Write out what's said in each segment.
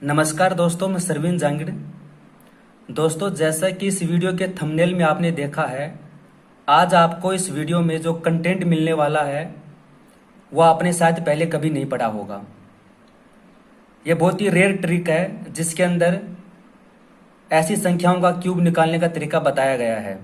नमस्कार दोस्तों, मैं सरवीन जांगड़। दोस्तों, जैसा कि इस वीडियो के थंबनेल में आपने देखा है, आज आपको इस वीडियो में जो कंटेंट मिलने वाला है वो आपने शायद पहले कभी नहीं पढ़ा होगा। ये बहुत ही रेयर ट्रिक है जिसके अंदर ऐसी संख्याओं का क्यूब निकालने का तरीका बताया गया है।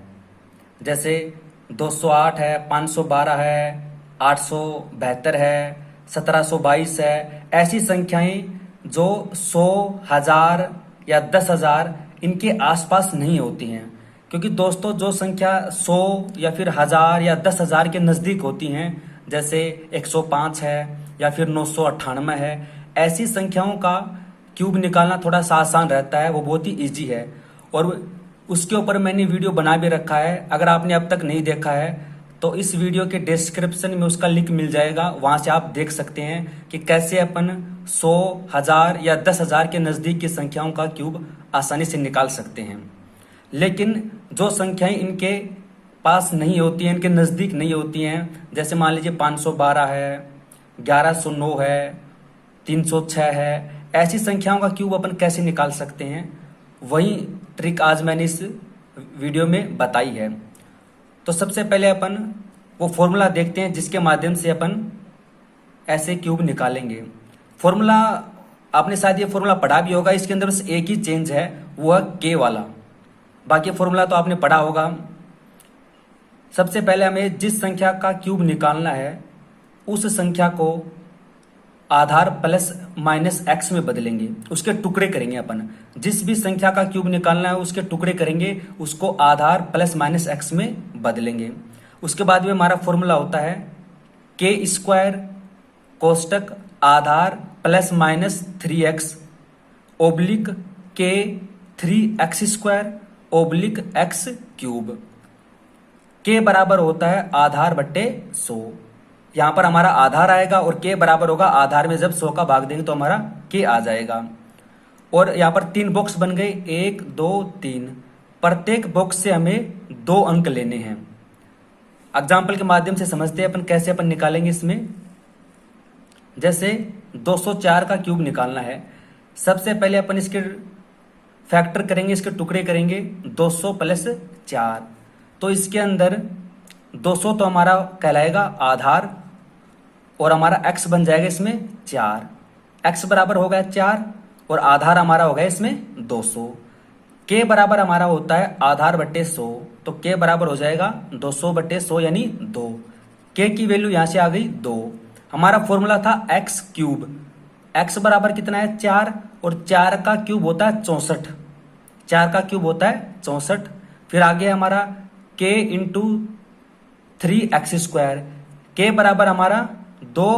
जैसे 208 है, 512 है, 872 है, 1722 है। ऐसी संख्याएं जो 100, 1000 या 10,000 इनके आसपास नहीं होती हैं। क्योंकि दोस्तों, जो संख्या 100 या फिर 1000 या 10,000 के नज़दीक होती हैं, जैसे 105 है या फिर 998 है, ऐसी संख्याओं का क्यूब निकालना थोड़ा सा आसान रहता है, वो बहुत ही ईजी है। और उसके ऊपर मैंने वीडियो बना भी रखा है। अगर आपने अब तक नहीं देखा है तो इस वीडियो के डिस्क्रिप्शन में उसका लिंक मिल जाएगा, वहां से आप देख सकते हैं कि कैसे अपन 100, 1000 या 10,000 के नज़दीक की संख्याओं का क्यूब आसानी से निकाल सकते हैं। लेकिन जो संख्याएं इनके पास नहीं होती हैं, इनके नज़दीक नहीं होती हैं, जैसे मान लीजिए 512 है, 1109 है, 306 है, ऐसी संख्याओं का क्यूब अपन कैसे निकाल सकते हैं, वही ट्रिक आज मैंने इस वीडियो में बताई है। तो सबसे पहले अपन वो फॉर्मूला देखते हैं जिसके माध्यम से अपन ऐसे क्यूब निकालेंगे। फॉर्मूला आपने शायद ये फॉर्मूला पढ़ा भी होगा। इसके अंदर बस एक ही चेंज है, वो है के वाला। बाकी फॉर्मूला तो आपने पढ़ा होगा। सबसे पहले हमें जिस संख्या का क्यूब निकालना है उस संख्या को आधार प्लस माइनस एक्स में बदलेंगे, उसके टुकड़े करेंगे। अपन जिस भी संख्या का क्यूब निकालना है उसके टुकड़े करेंगे, उसको आधार प्लस माइनस एक्स में बदलेंगे। उसके बाद में हमारा फॉर्मूला होता है के स्क्वायर कोष्टक आधार प्लस माइनस 3x ओब्लिक के 3x square oblique x cube. के बराबर होता है आधार बट्टे 100। यहां पर हमारा आधार आएगा और के बराबर होगा आधार में जब 100 का भाग देंगे तो हमारा के आ जाएगा। और यहां पर 3 बॉक्स बन गए, 1, 2, 3। प्रत्येक बॉक्स से हमें 2 अंक लेने हैं। एग्जाम्पल के माध्यम से समझते हैं अपन कैसे अपन निकालेंगे इसमें। जैसे 204 का क्यूब निकालना है, सबसे पहले अपन इसके फैक्टर करेंगे, इसके टुकड़े करेंगे। 200 प्लस 4, तो इसके अंदर 200 तो हमारा कहलाएगा आधार और हमारा x बन जाएगा इसमें 4। x बराबर हो गया 4 और आधार हमारा हो गया इसमें 200। k बराबर हमारा होता है आधार बट्टे 100, तो k बराबर हो जाएगा 200 बट्टे 100 यानी 2। k की वैल्यू यहां से आ गई 2। हमारा फॉर्मूला था x क्यूब। x बराबर कितना है 4 और 4 का क्यूब होता है 64। 4 का क्यूब होता है 64। फिर आगे हमारा k इंटू 3x स्क्वायर। के बराबर हमारा 2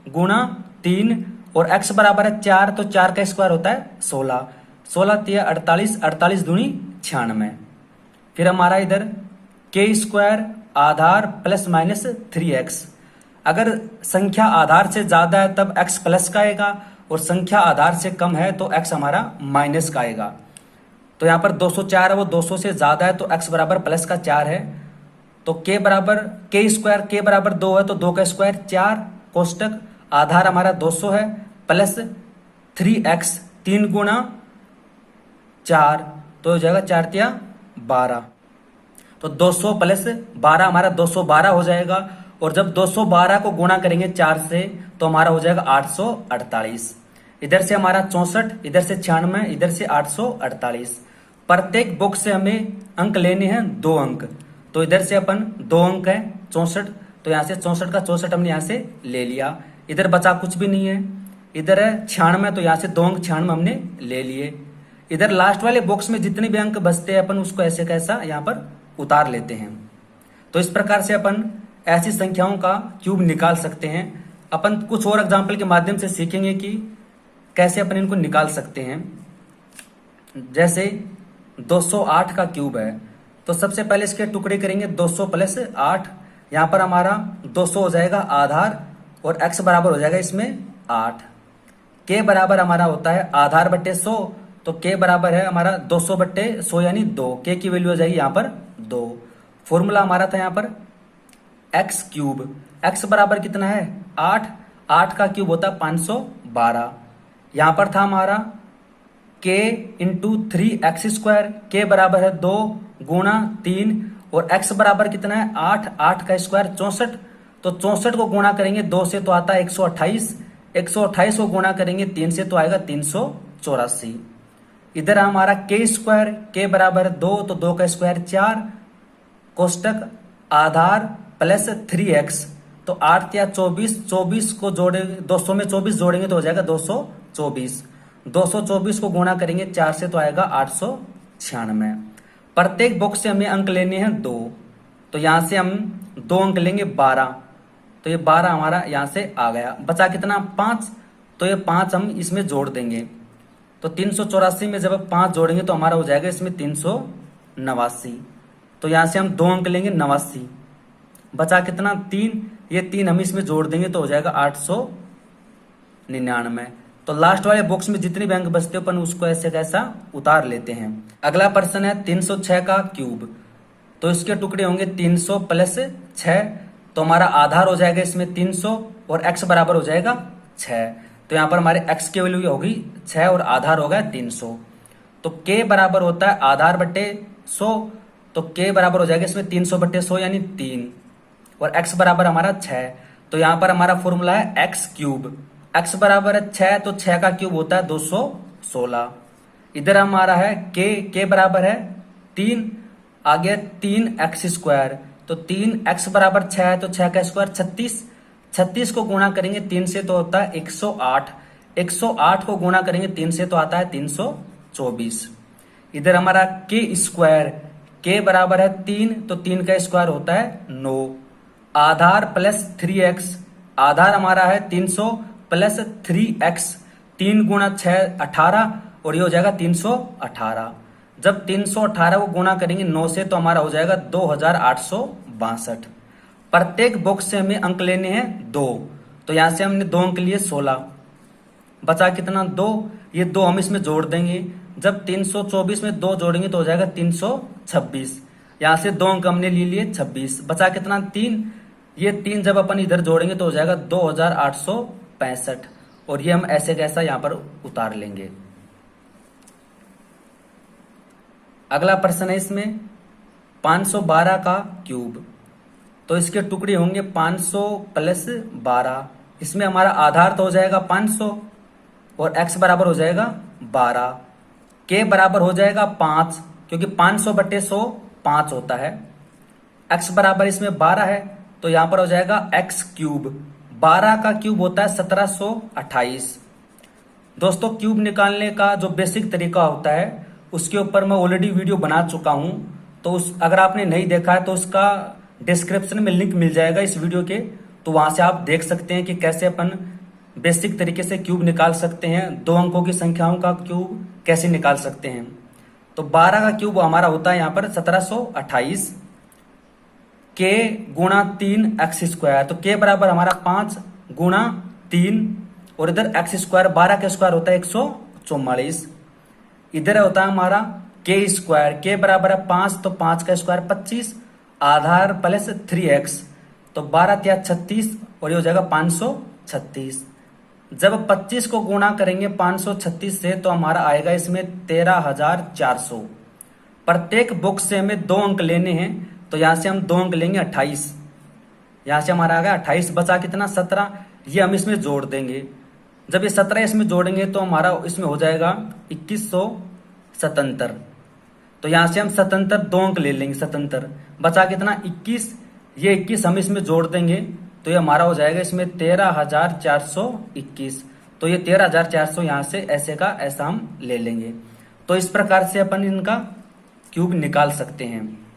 गुणा 3 और x बराबर है 4, तो 4 का स्क्वायर होता है 16। 16 तिया 48, 48 दूनी 96। फिर हमारा इधर के स्क्वायर आधार प्लस माइनस 3x। अगर संख्या आधार से ज्यादा है तब x प्लस का आएगा और संख्या आधार से कम है तो x हमारा माइनस का आएगा। तो यहाँ पर 204 है, वो 200 से ज्यादा है तो x बराबर प्लस का 4 है। तो के बराबर के स्क्वायर, के बराबर 2 है तो 2 का स्क्वायर 4 कोष्टक आधार हमारा 200 है प्लस 3x 3 गुणा 4, तो हो जाएगा 4 तिया 12। तो 200 प्लस 12 हमारा 212 हो जाएगा। और जब 212 को गुणा करेंगे 4 से तो हमारा हो जाएगा 848। इधर से हमारा 64, इधर से 96, इधर से 848। प्रत्येक बॉक्स से हमें अंक लेने हैं 2 अंक। तो इधर से अपन 2 अंक है 64, तो यहां से 64 का 64 हमने यहां से ले लिया। इधर बचा कुछ भी नहीं है। इधर है 96, तो यहां से 2 अंक 96 हमने ले लिए। इधर लास्ट वाले बॉक्स में जितने भी अंक बचते हैं अपन उसको ऐसे कैसा यहां पर उतार लेते हैं। तो इस प्रकार से अपन ऐसी संख्याओं का क्यूब निकाल सकते हैं। अपन कुछ और एग्जाम्पल के माध्यम से सीखेंगे कि कैसे अपन इनको निकाल सकते हैं। जैसे 208 का क्यूब है, तो सबसे पहले इसके टुकड़े करेंगे। 200 प्लस 8, यहां पर हमारा 200 हो जाएगा आधार और x बराबर हो जाएगा इसमें 8। k बराबर हमारा होता है आधार बट्टे 100, तो k बराबर है हमारा 200 बट्टे 100 यानी 2। k की वैल्यू हो जाएगी यहाँ पर 2। फॉर्मूला हमारा था यहाँ पर x क्यूब। x बराबर कितना है 8, 8 का क्यूब होता है 512। यहाँ पर था हमारा के इंटू 3x², के बराबर है 2 गुणा 3 और x बराबर कितना है 8, 8 का स्क्वायर 64। तो 64 को गुणा करेंगे 2 से तो आता है 128, 128 को गुणा करेंगे 3 से तो आएगा 384। इधर हमारा k², के बराबर 2 तो 2 का स्क्वायर 4, कोष्टक आधार प्लस 3x तो 8 या 24, 24 को जोड़ेंगे 200 में 24 जोड़ेंगे तो हो जाएगा 224, 224 को गुणा करेंगे 4 से तो आएगा 896। प्रत्येक बॉक्स से हमें अंक लेने हैं 2, तो यहां से हम 2 अंक लेंगे 12, तो ये 12 हमारा यहां से आ गया। बचा कितना 5, तो ये 5 हम इसमें जोड़ देंगे, तो 384 में जब 5 जोड़ेंगे तो हमारा हो जाएगा इसमें 389, तो यहां से हम 2 अंक लेंगे 89। बचा कितना 3, ये 3 हम इसमें जोड़ देंगे तो हो जाएगा 899। तो लास्ट वाले बॉक्स में जितने भी अंक बचते हैं अपन उसको ऐसे कैसा उतार लेते हैं। अगला प्रश्न है 306 का क्यूब, तो इसके टुकड़े होंगे 300 प्लस 6, तो हमारा आधार हो जाएगा इसमें 300 और x बराबर हो जाएगा 6, तो यहाँ पर हमारे x की वैल्यू होगी 6 और आधार होगा 300। तो k बराबर होता है आधार बटे 100, तो k बराबर हो जाएगा इसमें 300 बटे 100 यानी 3 और x बराबर हमारा 6, तो यहाँ पर हमारा फॉर्मूला है x क्यूब, x बराबर है 6 तो 6 का क्यूब होता है 216। इधर हमारा है k बराबर है 3, आगे 3x², तो 3x बराबर 6 है तो 6 का स्क्वायर 36, 36 को गुणा करेंगे 3 से तो होता है 108, 108 को गुणा करेंगे 3 से तो आता है 324। इधर हमारा k², k बराबर है 3 तो 3 का स्क्वायर होता है 9, आधार प्लस 3x, आधार हमारा है 300 प्लस 3x, 3 गुणा 6 18 और ये हो जाएगा 318। जब 318 को गुणा करेंगे 9 से तो हमारा हो जाएगा 2862। प्रत्येक बॉक्स से हमें अंक लेने हैं 2, तो यहां से हमने 2 अंक लिए 16, बचा कितना 2, ये 2 हम इसमें जोड़ देंगे, जब 324 में 2 जोड़ेंगे तो हो जाएगा 326, यहां से 2 अंक हमने ले लिए 26, बचा कितना 3, ये 3 जब अपन इधर जोड़ेंगे तो हो जाएगा 2865 और ये हम ऐसे कैसा यहां पर उतार लेंगे। अगला प्रश्न है इसमें 512 का क्यूब, तो इसके टुकड़े होंगे 500 प्लस 12, इसमें हमारा आधार तो हो जाएगा 500 और x बराबर हो जाएगा 12, k बराबर हो जाएगा 5 क्योंकि 500 बटे 100 5 होता है, x बराबर इसमें 12 है तो यहां पर हो जाएगा x क्यूब, 12 का क्यूब होता है 1728। दोस्तों क्यूब निकालने का जो बेसिक तरीका होता है उसके ऊपर मैं ऑलरेडी वीडियो बना चुका हूं, तो अगर आपने नहीं देखा है तो उसका डिस्क्रिप्शन में लिंक मिल जाएगा इस वीडियो के, तो वहां से आप देख सकते हैं कि कैसे अपन बेसिक तरीके से क्यूब निकाल सकते हैं, 2 अंकों की संख्याओं का क्यूब कैसे निकाल सकते हैं। तो 12 का क्यूब हमारा होता है यहाँ पर 1728, k गुणा 3x², तो k बराबर हमारा 5 गुणा 3 और इधर x², 12 का स्क्वायर होता है 144, इधर होता है हमारा k², k बराबर है 5 तो 5 का स्क्वायर 25, आधार प्लस 3x तो 12 या 36 और ये हो जाएगा 536। जब 25 को गुणा करेंगे 536 से तो हमारा आएगा इसमें 13400। प्रत्येक बॉक्स से हमें 2 अंक लेने हैं, तो यहां से हम 2 अंक लेंगे 28, यहां से हमारा आ गया 28, बचा कितना 17, ये हम इसमें जोड़ देंगे, जब ये 17 इसमें जोड़ेंगे तो हमारा इसमें हो जाएगा 2177, तो यहां से हम 77 2 अंक ले लेंगे 77, बचा कितना 21, ये 21 हम इसमें जोड़ देंगे तो ये हमारा हो जाएगा इसमें 13421, तो ये 13400 यहां से ऐसे का ऐसा हम ले लेंगे। तो इस प्रकार से अपन इनका क्यूब निकाल सकते हैं।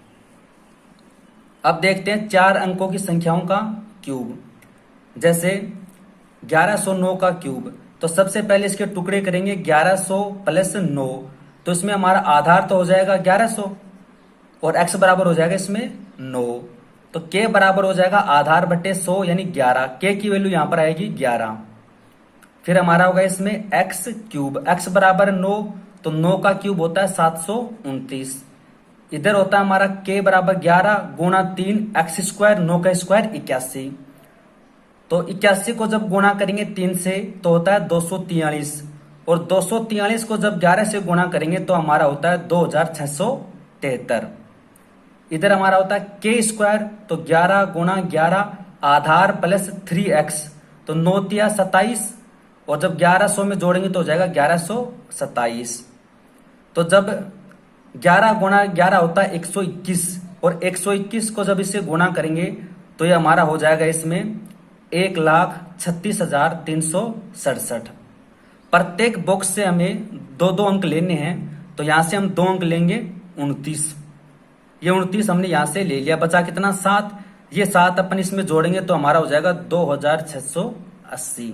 अब देखते हैं 4 अंकों की संख्याओं का क्यूब, जैसे 1109 का क्यूब, तो सबसे पहले इसके टुकड़े करेंगे 1100 प्लस 9, तो इसमें हमारा आधार तो हो जाएगा 1100 और x बराबर हो जाएगा इसमें 9, तो k बराबर हो जाएगा आधार बटे 100 यानी 11, k की वैल्यू यहां पर आएगी 11। फिर हमारा होगा इसमें x क्यूब, x बराबर 9 तो 9 का क्यूब होता है 729, इधर होता है हमारा k बराबर 11 गुणा 3x², 9 का स्क्वायर 81, तो 81 को जब गुणा करेंगे 3 से तो होता है 243 और 243 को जब 11 से गुणा करेंगे तो हमारा होता है 2673। इधर हमारा होता है के स्क्वायर, तो 11 गुणा 11 आधार प्लस 3x, तो 9 तिया 27, और जब 1100 में जोड़ेंगे तो हो जाएगा 1127। तो जब 11 गुणा 11 होता है 121, और 121 को जब इससे गुणा करेंगे तो ये हमारा हो जाएगा इसमें 1,36,367। प्रत्येक बॉक्स से हमें दो दो अंक लेने हैं, तो यहां से हम 2 अंक लेंगे 29। ये 29 हमने यहां से ले लिया, बचा कितना 7। ये 7 अपन इसमें जोड़ेंगे तो हमारा हो जाएगा 2680।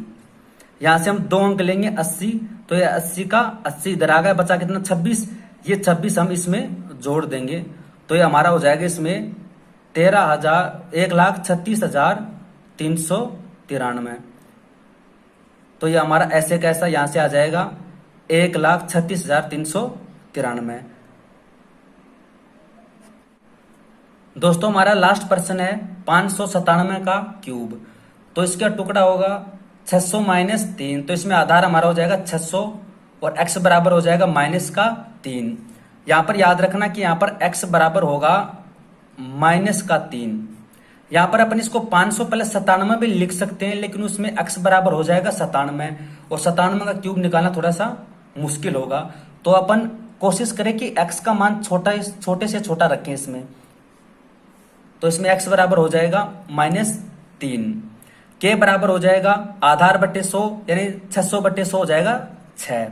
यहां से हम 2 अंक लेंगे 80, तो ये 80 का 80 इधर आ गया, बचा कितना 26। ये 26 हम इसमें जोड़ देंगे तो ये हमारा हो जाएगा इसमें 1,36,393। तो ये हमारा ऐसे कैसा यहां से आ जाएगा 1,36,393। दोस्तों हमारा लास्ट प्रश्न है 597 का क्यूब। तो इसका टुकड़ा होगा 600 माइनस 3, तो इसमें आधार हमारा हो जाएगा 600 और x बराबर हो जाएगा माइनस का 3। यहां पर याद रखना कि यहां पर x बराबर होगा माइनस का 3। यहां पर अपन इसको 500 प्लस 97 भी लिख सकते हैं, लेकिन उसमें x बराबर हो जाएगा 97, और 97 का क्यूब निकालना थोड़ा सा मुश्किल होगा। तो अपन कोशिश करें कि x का मान छोटे से छोटा रखें इसमें। तो इसमें x बराबर हो जाएगा माइनस 3, k बराबर हो जाएगा आधार बटे 100 यानी 600 बटे 100 हो जाएगा 6।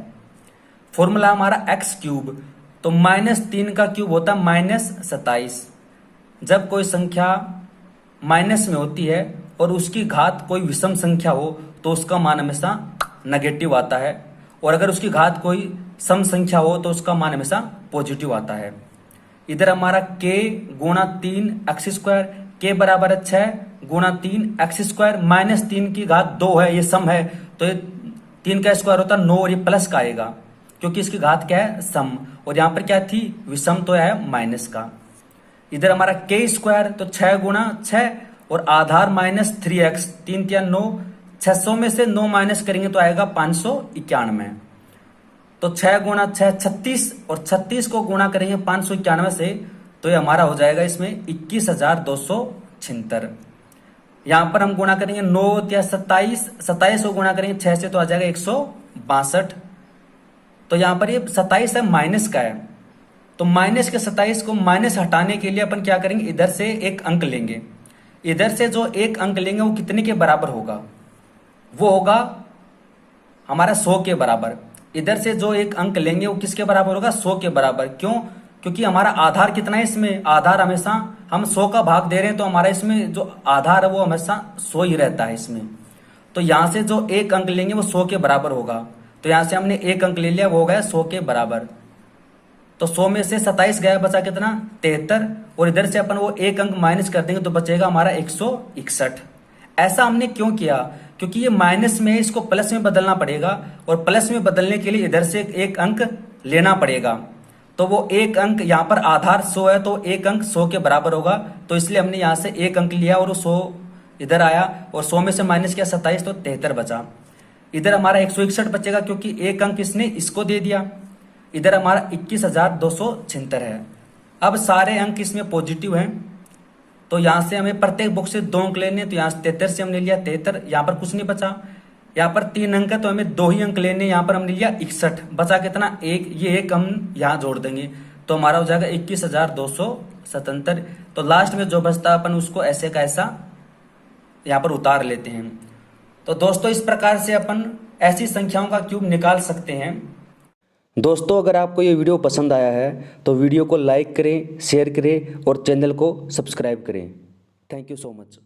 फॉर्मूला हमारा x क्यूब, तो -3 का क्यूब होता है -27। जब कोई संख्या माइनस में होती है और उसकी घात कोई विषम संख्या हो तो उसका मान हमेशा नेगेटिव आता है, और अगर उसकी घात कोई सम संख्या हो तो उसका मान हमेशा पॉजिटिव आता है। इधर हमारा k गुणा 3 एक्स स्क्वायर, k बराबर है 6 गुणा 3 एक्स स्क्वायर, -3 की घात 2 है, ये सम है, तो ये 3 का स्क्वायर होता है 9 और ये प्लस का आएगा क्योंकि इसकी घात क्या है सम, और यहाँ पर क्या थी विषम, तो है माइनस का। इधर हमारा k स्क्वायर, तो 6 गुणा 6 और आधार माइनस 3x, 3 तिया 9, 600 में से 9 माइनस करेंगे तो आएगा 591। तो 6 गुणा 6 36, और 36 को गुणा करेंगे 591 से तो ये हमारा हो जाएगा इसमें 21,276। यहां पर हम गुणा करेंगे 9 या 27, 27 को गुणा करेंगे 6 से तो आ जाएगा 162। तो यहां पर ये 27 है माइनस का है, तो माइनस के 27 को माइनस हटाने के लिए अपन क्या करेंगे, इधर से एक अंक लेंगे। इधर से जो एक अंक लेंगे वो कितने के बराबर होगा, वो होगा हमारा 100 के बराबर। इधर से जो एक अंक लेंगे वो किसके बराबर होगा, 100 के बराबर। क्यों, क्योंकि हमारा आधार कितना है इसमें, आधार हमेशा हम 100 का भाग दे रहे हैं, तो हमारा इसमें जो आधार है वो हमेशा 100 ही रहता है इसमें। तो यहां से जो एक अंक लेंगे वो 100 के बराबर होगा, तो यहां से हमने एक अंक ले लिया, वो हो गया 100 के बराबर। तो 100 में से 27 गया, बचा कितना 73, और इधर से अपन वो एक अंक माइनस कर देंगे तो बचेगा हमारा 161। ऐसा हमने क्यों किया, क्योंकि ये माइनस में है, इसको प्लस में बदलना पड़ेगा, और प्लस में बदलने के लिए इधर से एक अंक लेना पड़ेगा। तो वो एक अंक यहाँ पर आधार 100 है, तो एक अंक 100 के बराबर होगा, तो इसलिए हमने यहाँ से एक अंक लिया और 100 इधर आया, और 100 में से माइनस किया 27 तो 73 बचा। इधर हमारा 161 बचेगा क्योंकि एक अंक इसने इसको दे दिया। इधर हमारा 21,276 है। अब सारे अंक इसमें पॉजिटिव हैं, तो यहां से हमें प्रत्येक बॉक्स से 2 अंक लेने, तो यहां से 73 से हमने लिया 73, यहां पर कुछ नहीं बचा। यहाँ पर 3 अंक है तो हमें 2 ही अंक लेने, यहाँ पर हमने लिया 61, बचा कितना 1, ये एक हम यहाँ जोड़ देंगे तो हमारा हो जाएगा 21,277। तो लास्ट में जो बचता है अपन उसको ऐसे का ऐसा यहाँ पर उतार लेते हैं। तो दोस्तों इस प्रकार से अपन ऐसी संख्याओं का क्यूब निकाल सकते हैं। दोस्तों अगर आपको ये वीडियो पसंद आया है तो वीडियो को लाइक करें, शेयर करें और चैनल को सब्सक्राइब करें। Thank you so much.